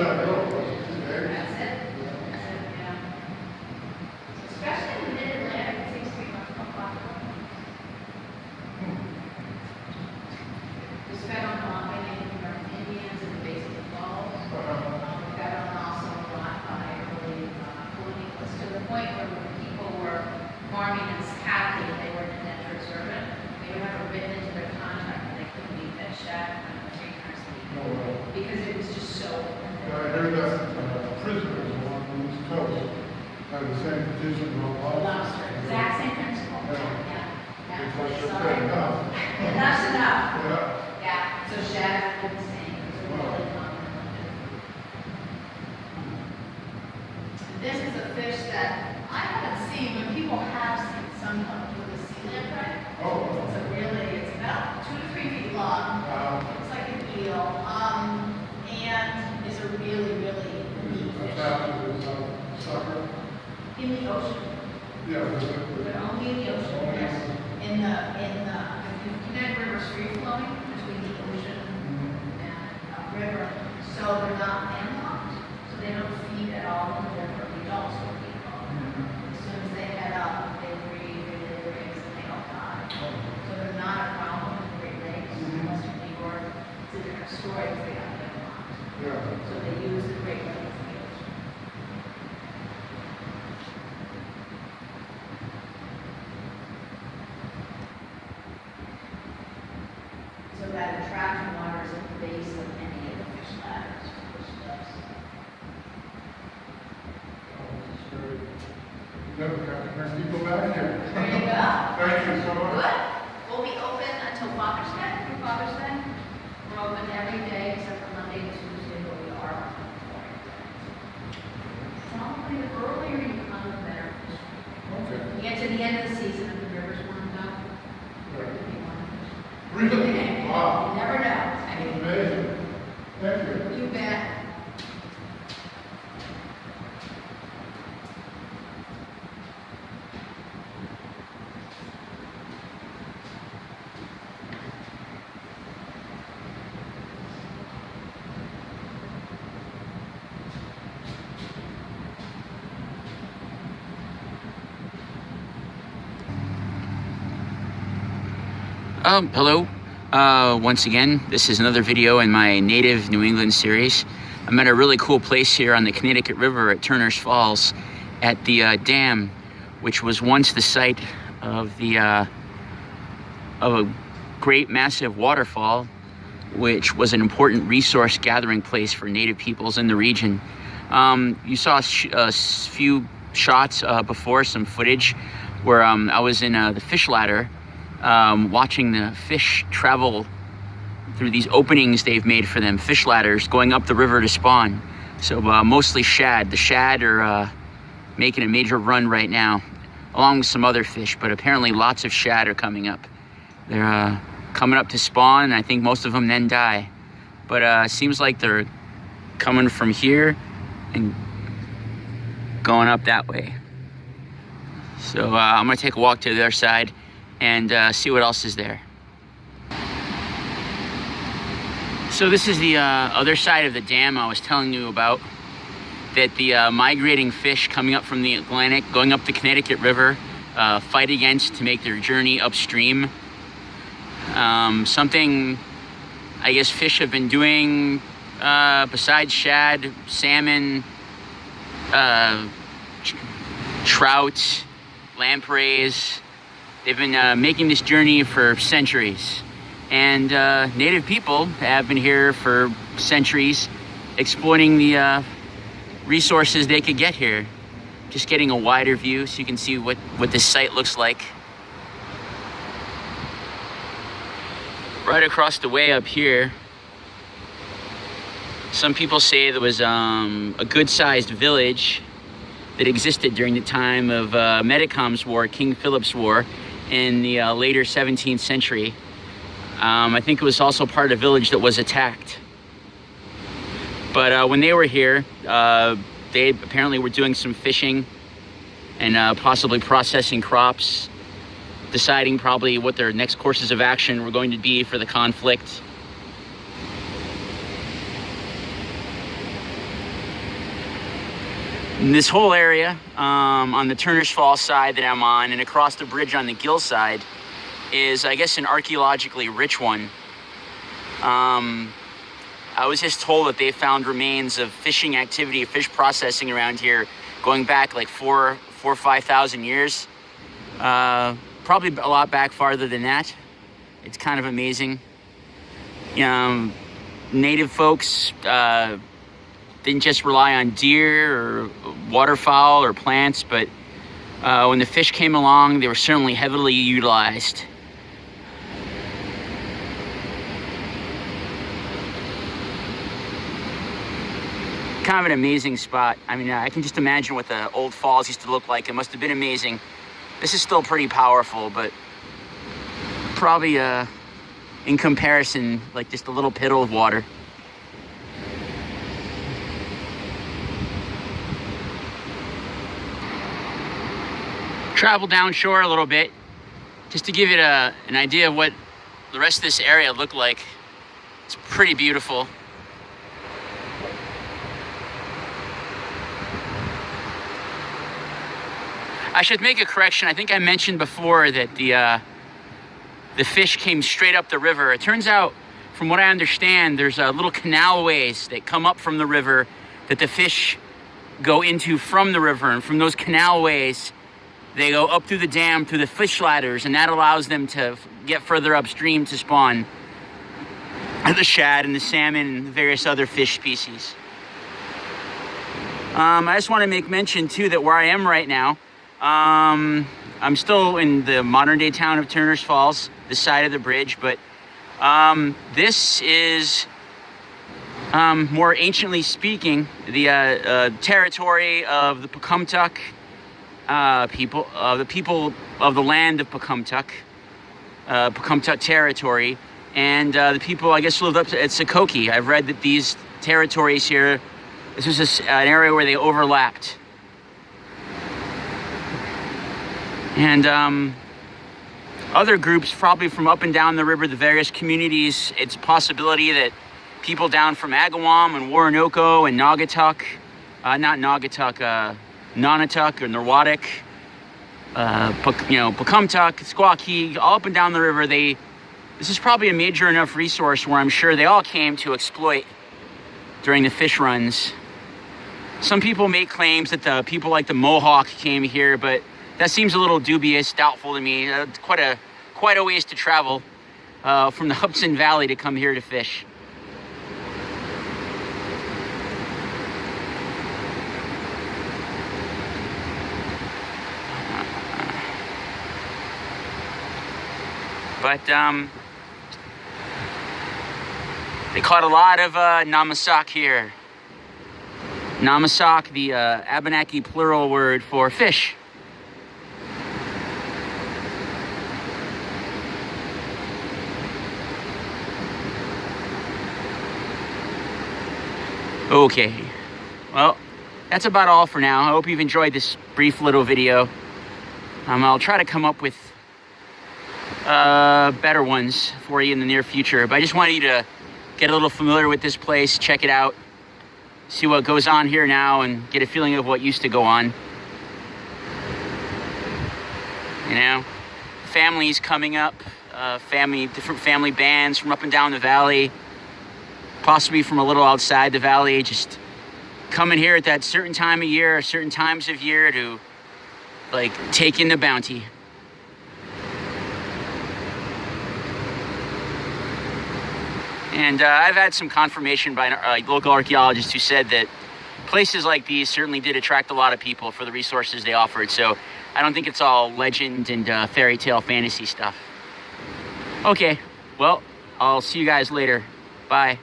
that go? That's it. That's it, yeah. Especially in the mid-Atlantic, it seems to be much more popular. We spent on the Native American Indians in the base of the falls. We got on also a lot by early colonialists, to the point where when people were farming in cattle, they were indentured servant. They would have a written into their contract that they couldn't be fished at when the retainers leave. Because it was just so. I heard that prisoners along the East Coast have the same petition about Lobster, exact same principle. Yeah. Yeah. It's like So, fair enough. enough's enough. Yeah. Yeah, so shad is the same. It's a really common. This is a fish that I haven't seen, but people have seen some come with a sea lamprey. Oh. It's a really, it's about 2 to 3 feet long. Looks like an eel. And is a really, really neat fish. Attached to this sucker. In the ocean. Yeah. But only in the ocean, yes. In the Connecticut River's free flowing between the ocean and river. So they're not landlocked. So they don't feed at all in the river. The adults will feed all. As soon as they head up, they breed, they lay their eggs, and they all die. So they're not a problem in the Great Lakes, Western New York. It's a different story because they got landlocked. Yeah. So they use the Great Lakes and the ocean. So that attraction water is at the base of any of the fish ladders, fish cliffs. Never got to bring people back here. There you go. Thank you so much. Good. We'll be open until Father's Day. For Father's Day, we're open every day except for Monday and Tuesday, but we are open for it. Probably the earlier you come, the better. Okay. You get to the end of the season and the river's warmed up. There could be one. Really? Wow. You never know. That's amazing. Thank you. You bet. Hello. Once again, this is another video in my Native New England series. I'm at a really cool place here on the Connecticut River at Turner's Falls at the dam, which was once the site of a great massive waterfall, which was an important resource gathering place for Native peoples in the region. You saw a few shots before, some footage, where I was in the fish ladder watching the fish travel through these openings they've made for them, fish ladders going up the river to spawn. So mostly shad. The shad are making a major run right now, along with some other fish, but apparently lots of shad are coming up. They're coming up to spawn, and I think most of them then die. But seems like they're coming from here and going up that way. So I'm gonna take a walk to the other side and see what else is there. So this is the other side of the dam I was telling you about, that the migrating fish coming up from the Atlantic, going up the Connecticut River, fight against to make their journey upstream. Something I guess fish have been doing besides shad, salmon, trout, lampreys. They've been making this journey for centuries. And Native people have been here for centuries, exploiting the resources they could get here. Just getting a wider view so you can see what this site looks like. Right across the way up here, some people say there was a good-sized village that existed during the time of Metacom's War, King Philip's War, in the later 17th century. I think it was also part of a village that was attacked. But when they were here, they apparently were doing some fishing and possibly processing crops, deciding probably what their next courses of action were going to be for the conflict. And this whole area on the Turner's Falls side that I'm on and across the bridge on the Gill side is, I guess, an archaeologically rich one. I was just told that they found remains of fishing activity, fish processing around here going back like 4,000 or 5,000 years. Probably a lot back farther than that. It's kind of amazing. Native folks didn't just rely on deer or waterfowl or plants, but when the fish came along, they were certainly heavily utilized. Kind of an amazing spot. I mean, I can just imagine what the old falls used to look like. It must have been amazing. This is still pretty powerful, but probably in comparison, like just a little piddle of water. Travel down shore a little bit just to give it an idea of what the rest of this area looked like. It's pretty beautiful. I should make a correction. I think I mentioned before that the fish came straight up the river. It turns out, from what I understand, there's little canalways that come up from the river that the fish go into from the river, and from those canalways they go up through the dam through the fish ladders, and that allows them to get further upstream to spawn the shad and the salmon and various other fish species. I just want to make mention too that where I am right now, I'm still in the modern day town of Turner's Falls, this side of the bridge, but this is more anciently speaking the territory of the Pecumtuck people, the people of the land of Pecumtuck, Pecumtuck territory, and the people, I guess, lived up at Sokoke. I've read that these territories here, this was an area where they overlapped. And other groups, probably from up and down the river, the various communities, it's a possibility that people down from Agawam and Warrenoko and Naugatuck, Nonotuck or Norwatic, Pecumtuck, Squawkee, all up and down the river, this is probably a major enough resource where I'm sure they all came to exploit during the fish runs. Some people make claims that the people like the Mohawk came here, but that seems a little dubious, doubtful to me. It's quite a ways to travel from the Hudson Valley to come here to fish. But they caught a lot of namasak here. Namasak, the Abenaki plural word for fish. Okay, well, that's about all for now. I hope you've enjoyed this brief little video. I'll try to come up with better ones for you in the near future, but I just wanted you to get a little familiar with this place, check it out, see what goes on here now, and get a feeling of what used to go on. You know, families coming up, different family bands from up and down the valley, possibly from a little outside the valley, just coming here at that certain time of year, or certain times of year to like take in the bounty. And I've had some confirmation by local archaeologists who said that places like these certainly did attract a lot of people for the resources they offered. So I don't think it's all legend and fairy tale fantasy stuff. Okay, well, I'll see you guys later. Bye.